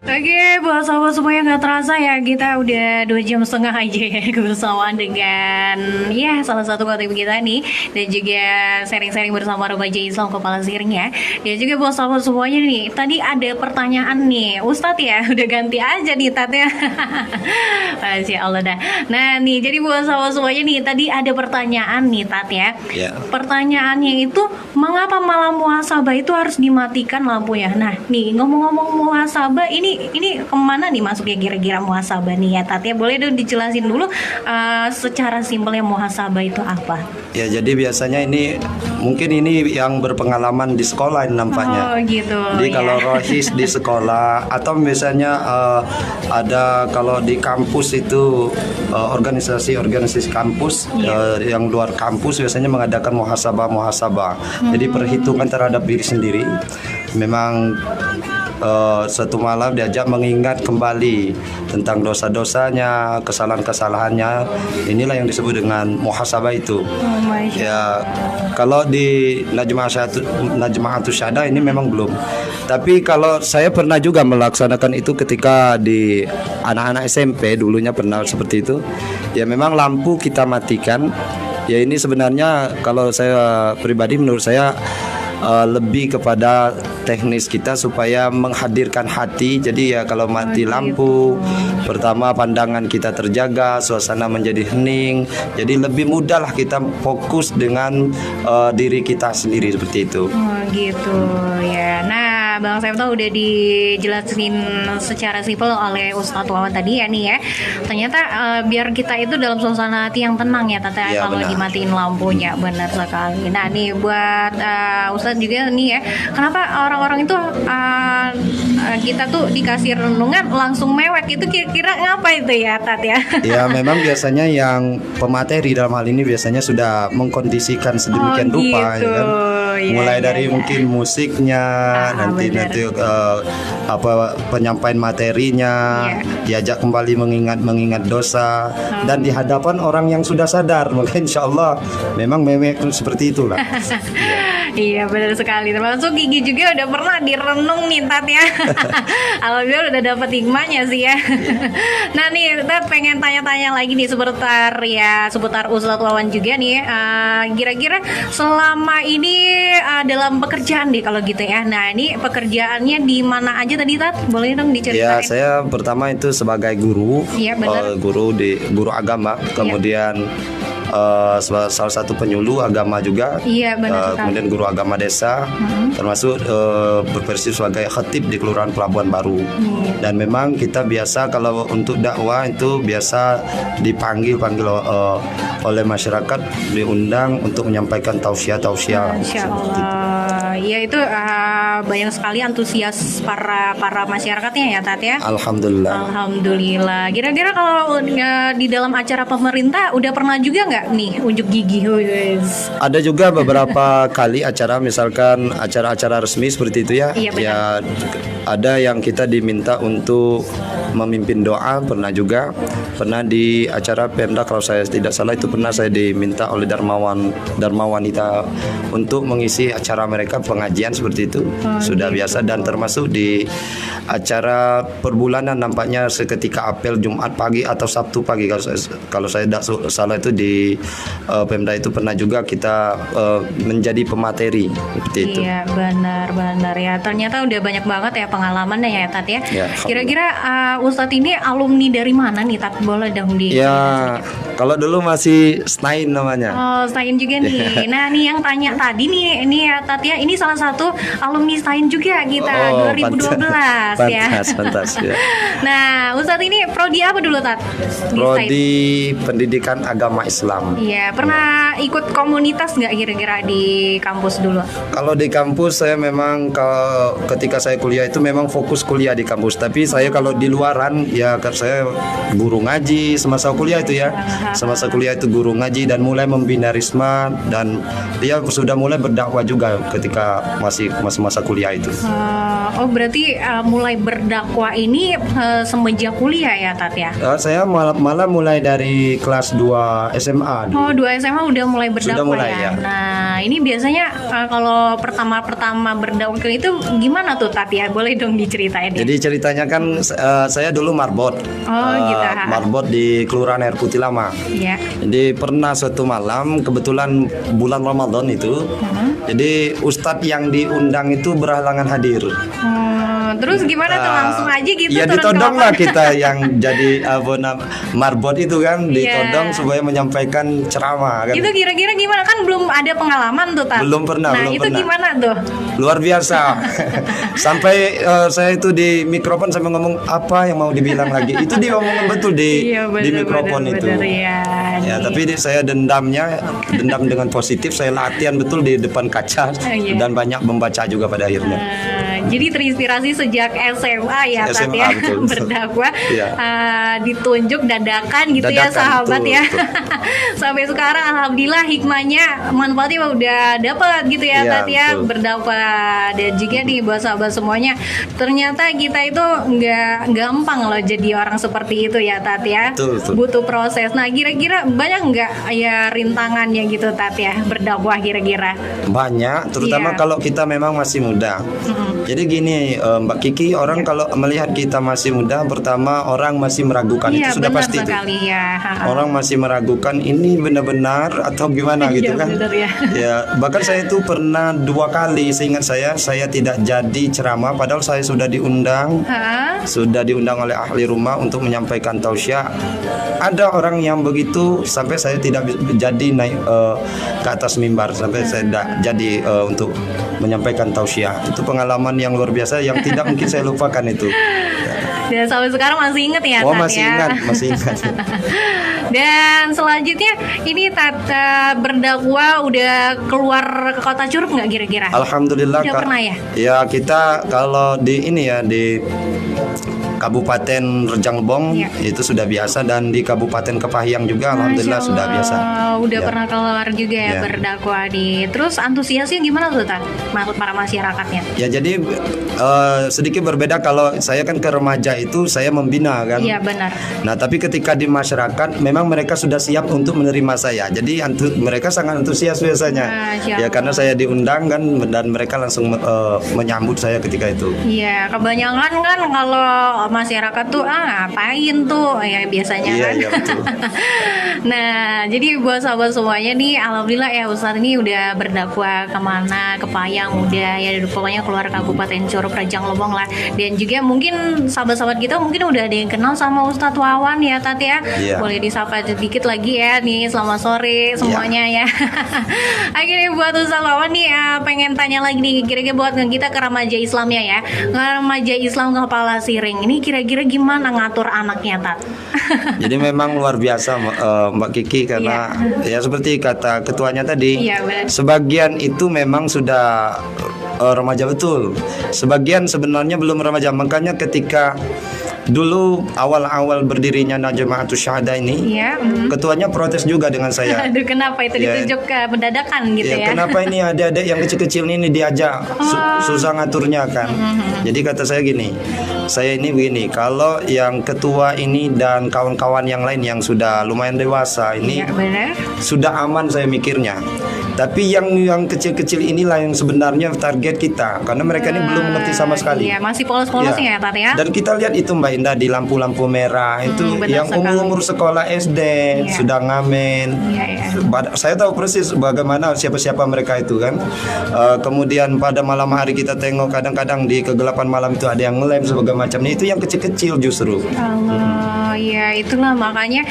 Oke, buat sahabat semuanya nggak terasa ya kita udah 2 jam setengah aja ya kebersamaan dengan ya salah satu khotib kita nih dan juga sharing-sharing bersama remaja Islam Kepala Siring ya. Dan juga buat sahabat semuanya nih, tadi ada pertanyaan nih, Ustadz ya udah ganti aja nih Tat ya. Masya Allah dah. Nah nih, jadi buat sahabat semuanya nih tadi ada pertanyaan nih Tat ya. Ya. Pertanyaannya itu mengapa malam muhasabah itu harus dimatikan lampunya? Nah nih ngomong-ngomong muhasabah ini kemana nih masuknya kira-kira muhasabah nih ya Tat ya? Boleh dong dijelasin dulu secara simpelnya muhasabah itu apa? Ya, jadi biasanya ini mungkin ini yang berpengalaman di sekolah ini nampaknya. Oh gitu. Jadi ya. kalau rohis di sekolah atau misalnya ada kalau di kampus itu organisasi kampus yang luar kampus biasanya mengadakan muhasabah. Jadi perhitungan terhadap diri sendiri. Memang satu malam diajak mengingat kembali tentang dosa-dosanya, kesalahan-kesalahannya. Inilah yang disebut dengan muhasabah itu. Ya, kalau di Najma'atus Syada ini memang belum. Tapi kalau saya pernah juga melaksanakan itu ketika di anak-anak SMP dulunya pernah seperti itu. Ya memang lampu kita matikan. Ya ini sebenarnya kalau saya pribadi menurut saya lebih kepada teknis kita supaya menghadirkan hati. Jadi ya kalau mati lampu, pertama pandangan kita terjaga, suasana menjadi hening. Jadi lebih mudah lah kita fokus dengan diri kita sendiri seperti itu. Oh gitu ya. Nah Bang Saiful udah dijelasin secara simpel oleh Ustadz Wawan tadi ya nih ya. Ternyata biar kita itu dalam suasana hati yang tenang ya Tata Ya, kalau benar. dimatiin lampunya, benar sekali. Nah nih buat Ustadz juga nih ya, kenapa orang-orang itu kita tuh dikasih renungan langsung mewek itu kira-kira ngapa itu ya Tat ya? Ya memang biasanya yang pemateri dalam hal ini biasanya sudah mengkondisikan sedemikian rupa gitu. ya kan. Ya, Mulai ya, dari ya. mungkin musiknya, nanti benar. penyampaian materinya, diajak kembali mengingat dosa dan di hadapan orang yang sudah sadar. Maka insya Allah memang seperti itulah. Iya benar sekali. Termasuk Gigi juga udah pernah direnung nih Tat ya. Alhamdulillah udah dapet hikmahnya sih ya. Nah nih Tat pengen tanya-tanya lagi nih seputar Ustadz Wawan juga nih. Kira-kira selama ini dalam pekerjaan deh kalau gitu ya. Nah ini pekerjaannya di mana aja tadi Tat? Boleh dong diceritain? Ya saya pertama itu sebagai guru, Iya, benar. guru agama, kemudian salah satu penyuluh agama juga. Iya, benar sekali. Kemudian guru agama desa, termasuk berprofesi sebagai khatib di Kelurahan Pelabuhan Baru. Dan memang kita biasa kalau untuk dakwah itu biasa dipanggil oleh masyarakat, diundang untuk menyampaikan tausiah. Masya Allah. Ya itu banyak sekali antusias para masyarakatnya ya Tat ya. Alhamdulillah. Kira-kira kalau di dalam acara pemerintah udah pernah juga nggak nih unjuk gigi? Ada juga beberapa kali acara, misalkan acara-acara resmi seperti itu ya. Iya, benar. Ya ada yang kita diminta untuk memimpin doa, pernah di acara Pemda kalau saya tidak salah itu pernah saya diminta oleh Dharma Wanita untuk mengisi acara mereka pengajian seperti itu. Sudah biasa dan termasuk di acara perbulanan nampaknya seketika apel Jumat pagi atau Sabtu pagi kalau saya tidak salah itu di Pemda itu pernah juga kita menjadi pemateri seperti itu. Iya benar ya. Ternyata udah banyak banget ya pengalamannya ya Tat ya. Ya, Kira-kira Ustadz ini alumni dari mana nih Tat? Boleh dong di. Ya, kalau dulu masih Snain namanya. Oh, Stain juga nih. Nah, nih yang tanya tadi nih, ini ya Tat ya, ini salah satu alumni Stain juga kita 2012 ya. Pantas ya. Nah, Ustadz ini prodi apa dulu Tat? Di Stain? Prodi Pendidikan Agama Islam. Iya, pernah ikut komunitas nggak kira-kira di kampus dulu? Kalau di kampus saya memang ketika saya kuliah itu memang fokus kuliah di kampus. Tapi saya kalau di luaran ya saya guru ngaji semasa kuliah itu ya. semasa kuliah itu guru ngaji dan mulai membina Risma, dan dia sudah mulai berdakwah juga ketika masih masa kuliah itu. Oh berarti mulai berdakwah ini semenjak kuliah ya Tat ya? Saya malah mulai dari kelas 2 SMA dulu. Oh 2 SMA udah mulai berdakwah Sudah mulai, ya? ya. Nah ini biasanya kalau pertama berdakwah itu gimana tuh Tat ya? Boleh dong diceritain ya? Jadi ceritanya kan saya dulu marbot. Gitu. Marbot di Kelurahan Air Putih Lama. Iya. Jadi pernah suatu malam kebetulan bulan Ramadan itu. Jadi ustadz yang diundang itu berhalangan hadir. Terus gimana tuh langsung aja gitu? Ya turun ke ditodong lapangan? lah kita yang jadi marbot itu kan, ditodong supaya menyampaikan ceramah kan. Itu kira-kira gimana, kan belum ada pengalaman tuh Tat? Belum pernah, Nah belum itu pernah. gimana tuh? Luar biasa. Sampai saya itu di mikrofon sampai ngomong apa yang mau dibilang lagi. Itu dia ngomong betul di mikrofon itu. Ya, tapi saya dendam dengan positif. Saya latihan betul di depan kaca dan banyak membaca juga pada akhirnya. Jadi terinspirasi sejak SMA ya Tat SMA, ya, betul. berdakwah Iya. Ditunjuk dadakan gitu ya Dadakan, sahabat betul, ya. betul. Sampai sekarang alhamdulillah hikmahnya, manfaatnya udah dapat gitu ya Iya, Tat ya, betul. berdakwah. Dan juga nih buat sahabat semuanya, ternyata kita itu nggak gampang loh jadi orang seperti itu ya Tat ya. Betul, betul. Butuh proses. Nah kira-kira banyak nggak ya rintangannya gitu Tat ya, berdakwah kira-kira? Banyak, terutama Iya. kalau kita memang masih muda. Jadi gini, Mbak Kiki, orang kalau melihat kita masih muda, pertama orang masih meragukan, Iya itu sudah benar pasti itu. sekali ya. Orang masih meragukan ini benar-benar atau gimana gitu Iya, kan? benar ya. Ya, bahkan saya itu pernah 2 kali, seingat saya tidak jadi ceramah, padahal saya sudah diundang. Sudah diundang oleh ahli rumah untuk menyampaikan tausiah. Ada orang yang begitu sampai saya tidak jadi naik ke atas mimbar, sampai saya tidak jadi untuk menyampaikan tausiah. Itu pengalaman yang luar biasa yang tidak mungkin saya lupakan itu. Dan sampai sekarang masih inget ya Oh, Tat masih ya? ingat, masih ingat. Dan selanjutnya ini Tat berdakwah udah keluar ke kota Curug nggak kira-kira? Alhamdulillah. Udah pernah ya? Ya, kita kalau di ini ya di Kabupaten Rejang Lebong itu sudah biasa, dan di Kabupaten Kepahyang juga alhamdulillah Masya sudah biasa. Allah, udah Ya. pernah keluar juga ya, Ya. berdakwah di. Terus antusiasnya gimana tuh Tat? Maksud para masyarakatnya? Ya, jadi sedikit berbeda. Kalau saya kan ke remaja itu saya membina kan. Iya benar. Nah, tapi ketika di masyarakat memang mereka sudah siap untuk menerima saya. Jadi mereka sangat antusias biasanya. Masya Ya, Allah. karena saya diundang kan, dan mereka langsung menyambut saya ketika itu. Iya, kebanyakan kan kalau masyarakat tuh ngapain tuh ya biasanya Iya, kan. iya, betul. Nah, jadi buat sahabat semuanya nih, alhamdulillah ya Ustadz ini udah berdakwah kemana, ke Payang udah ya, pokoknya keluar Kabupaten Curug Rejang Lebong lah. Dan juga mungkin sahabat-sahabat kita mungkin udah ada yang kenal sama Ustadz Wawan ya Tat ya. Iya. Boleh disapa sedikit lagi ya nih, selamat sore semuanya ya. Akhirnya buat Ustadz Wawan nih pengen tanya lagi nih, kira-kira buat kita ke remaja Islamnya ya. Remaja Islam Kepala Siring ini kira-kira gimana ngatur anaknya Tat? Jadi memang luar biasa Mbak Kiki, karena ya seperti kata ketuanya tadi, Iya, benar. sebagian itu memang sudah remaja betul, sebagian sebenarnya belum remaja. Makanya ketika dulu awal-awal berdirinya Najmaatus Syahada ini, Iya. ketuanya protes juga dengan saya. Aduh, kenapa itu Ya. ditunjuk ke pendadakan gitu ya? Kenapa ini adik-adik yang kecil-kecil ini diajak susah ngaturnya kan? Jadi kata saya gini, saya ini begini, kalau yang ketua ini dan kawan-kawan yang lain yang sudah lumayan dewasa ini Iya, benar. sudah aman saya mikirnya. Tapi yang kecil-kecil inilah yang sebenarnya target kita, karena mereka ini belum mengerti sama sekali. Iya, masih polos-polosnya ya Tat ya? Dan kita lihat itu Mbak Indah di lampu-lampu merah itu benar yang sekali. umur sekolah SD Iya. sudah ngamen. Iya, iya. Saya tahu persis bagaimana siapa-siapa mereka itu kan. Kemudian pada malam hari kita tengok kadang-kadang di kegelapan malam itu ada yang ngelem sebagai macamnya, itu yang kecil-kecil justru. Allah, ya itulah makanya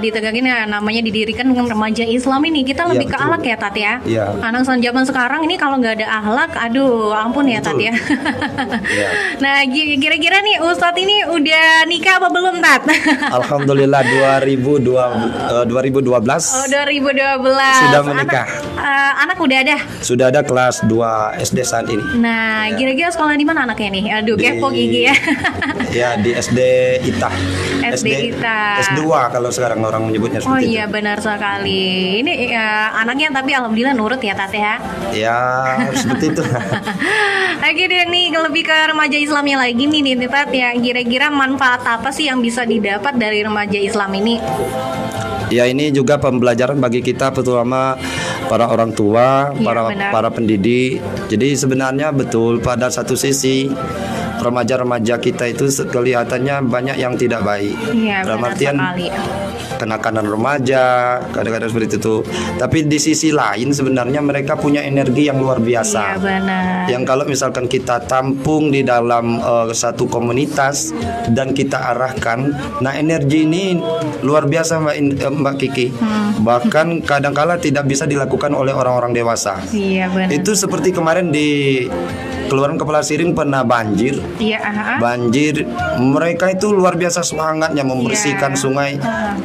ditegangin ya, namanya didirikan dengan remaja Islam ini. Kita lebih Iya, ke akhlak ya Tat ya. Iya. Anak zaman sekarang ini kalau nggak ada akhlak, aduh ampun ya Tat ya. Iya. Nah kira-kira nih Ustadz ini udah nikah apa belum Tat? Alhamdulillah 2012 Oh 2012 sudah menikah. Anak udah ada. Sudah ada kelas 2 SD saat ini. Nah kira-kira sekolah di mana anaknya nih? Aduh Di- kepo gigi ya. Ya di SD Ita. SD Ita. S2 kalau sekarang orang menyebutnya Oh seperti iya benar sekali. Ini anaknya tapi alhamdulillah nurut ya Tat ya. itu. Ya seperti itu. Oke deh nih lebih ke remaja Islamnya lagi nih Tat ya. Kira-kira manfaat apa sih yang bisa didapat dari remaja Islam ini? Ya ini juga pembelajaran bagi kita terutama para orang tua, Iya, benar. para pendidik. Jadi sebenarnya betul pada satu sisi remaja-remaja kita itu kelihatannya banyak yang tidak baik. Iya Dalam benar artian sekali. kenakanan remaja, kadang-kadang seperti itu. Tapi di sisi lain sebenarnya mereka punya energi yang luar Iya biasa. benar. Yang kalau misalkan kita tampung di dalam satu komunitas dan kita arahkan, nah energi ini luar biasa Mbak Kiki. Bahkan kadang-kala tidak bisa dilakukan oleh orang-orang dewasa. Iya benar. Itu seperti kemarin di Kelurahan Kepala Siring pernah banjir. Iya. Banjir, mereka itu luar biasa semangatnya membersihkan Iya. sungai.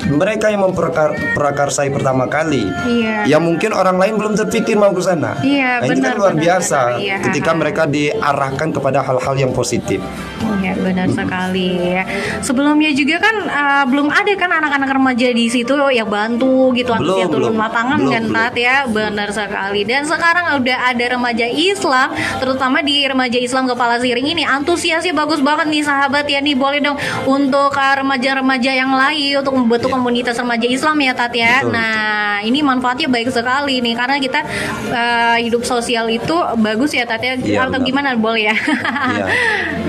Mereka yang memprakarsai pertama kali. Iya. Yang mungkin orang lain belum terpikir mau ke sana. Iya, Nah, ini benar, kan luar benar, biasa benar. Iya, ketika mereka diarahkan kepada hal-hal yang positif. Iya benar sekali ya. Sebelumnya juga kan belum ada kan anak-anak remaja di situ yang bantu gitu antusias turun Belum. lapangan Belum, kan Tat ya. Benar sekali. Dan sekarang udah ada remaja Islam, terutama di remaja Islam Kepala Siring ini antusiasnya bagus banget nih sahabat ya. Nih boleh dong untuk remaja-remaja yang lain untuk membentuk komunitas remaja Islam ya Tat ya. Betul, Nah ini manfaatnya baik sekali nih karena kita hidup sosial itu bagus ya Tat ya. Iya, Atau benar. gimana boleh ya? Iya.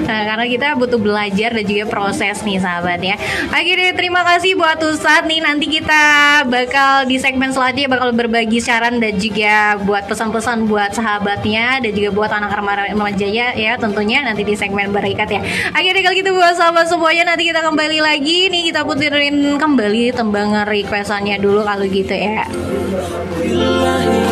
Nah, karena kita butuh belajar dan juga proses nih sahabat ya. Akhirnya terima kasih buat Ustadz nih. Nanti kita bakal di segmen selanjutnya bakal berbagi saran dan juga buat pesan-pesan buat sahabatnya dan juga buat anak remaja ya tentunya nanti di segmen berikat ya. Akhirnya kalau gitu buat sahabat semuanya nanti kita kembali lagi nih, kita puterin kembali tembangan requestannya dulu kalau gitu ya. Billahi